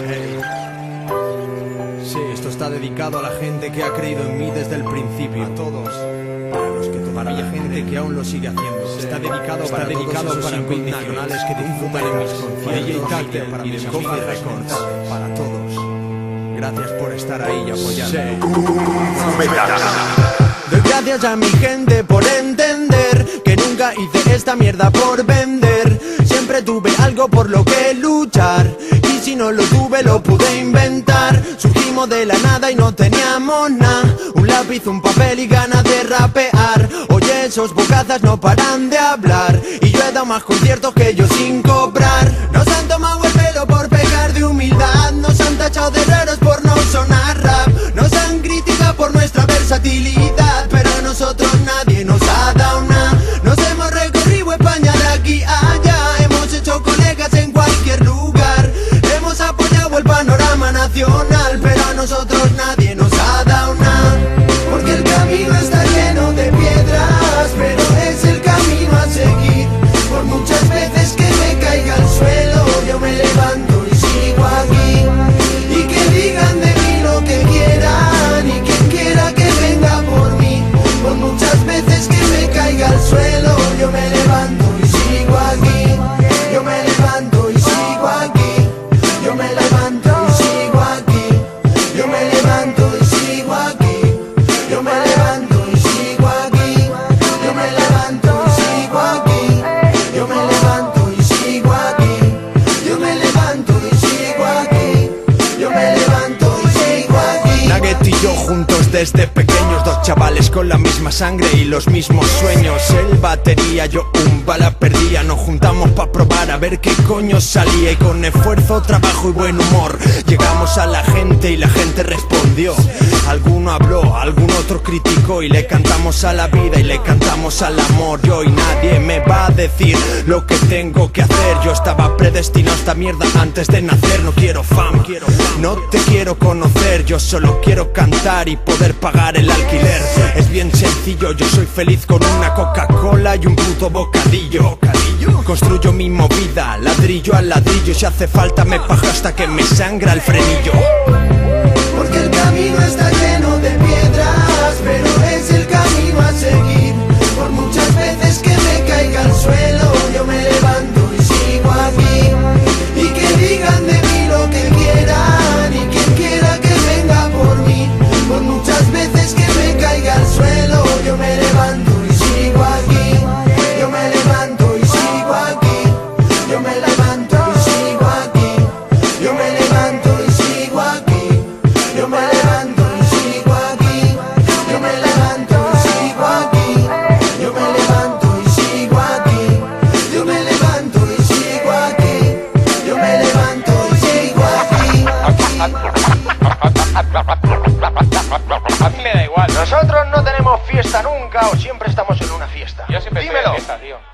Hey. Sí, esto está dedicado a la gente que ha creído en mí desde el principio. A todos. Para los que todavía la gente que aún lo sigue haciendo. Sí. Está dedicado para incondicionales que disfrutan en mis conciertos. Para mis Coffee Records. Para todos. Gracias por estar ahí y apoyarme. Doy gracias a mi gente por entender que nunca hice esta mierda por vender. Siempre tuve algo por lo que luchar, y si no lo tuve lo pude inventar. Surgimos de la nada y no teníamos nada, un lápiz, un papel y ganas de rapear. Oye, esos bocazas no paran de hablar, y yo he dado más conciertos que ellos sin cobrar. Nos han tomado el pelo por pecar de humildad, nos han tachado de raros por no sonar rap, nos han criticado por nuestra versatilidad, pero a nosotros nadie nos ha dado nada. Nos hemos recorrido España de aquí a allá, hemos hecho colegas en cualquier lugar, hemos apoyado el panorama nacional, pero a nosotros nadie nos ha dado nada. Porque el camino está lleno de piedras, pero es el camino a seguir. Por muchas veces que me caiga al suelo, yo me levanto y sigo aquí. Y que digan de mí lo que quieran, y quien quiera que venga por mí. Por muchas veces que me caiga al suelo, yo me levanto y sigo aquí. Yo me levanto y sigo aquí. Yo me levanto y sigo aquí. Yo me levanto y sigo aquí. Yo me levanto y sigo aquí. Yo me levanto y sigo aquí. Yo me levanto y sigo aquí. Yo me levanto y sigo aquí. Yo me levanto y sigo aquí. Nugget y yo juntos desde pequeños, dos chavales con la misma sangre y los mismos sueños. Él batería, yo un bala perdía. Nos juntamos pa' probar a ver qué coño salía, y con esfuerzo, trabajo y buen humor llegamos a la gente y la gente respondió. Alguno habló, algún otro criticó, y le cantamos a la vida y le cantamos al amor. Yo y nadie me va a decir lo que tengo que hacer. Yo estaba predestinado a esta mierda antes de nacer. No quiero fama, no te quiero conocer, yo solo quiero cantar y poder pagar el alquiler. Es bien sencillo, yo soy feliz con una Coca-Cola y un puto bocadillo. Construyo mi movida, ladrillo a ladrillo, si hace falta me pajo hasta que me sangra el frenillo. Porque el camino está lleno de piedras, pero es el camino a seguir. Por muchas veces que me caiga al suelo, yo me levanto y sigo aquí. Y que digan de mí lo que quieran, y quien quiera que venga por mí. Por muchas veces que me caiga al suelo, yo me levanto y sigo aquí. Yo me levanto y sigo aquí. Yo me levanto y sigo aquí. Yo me levanto y sigo aquí. Yo me levanto y sigo aquí. Yo me levanto y sigo aquí. Yo me levanto y sigo aquí. Yo me levanto y sigo aquí. Yo me levanto y sigo aquí. A mí me da igual. Nosotros no tenemos fiesta nunca, o siempre estamos en una fiesta. Yo siempre estoy en Dímelo. fiesta, tío.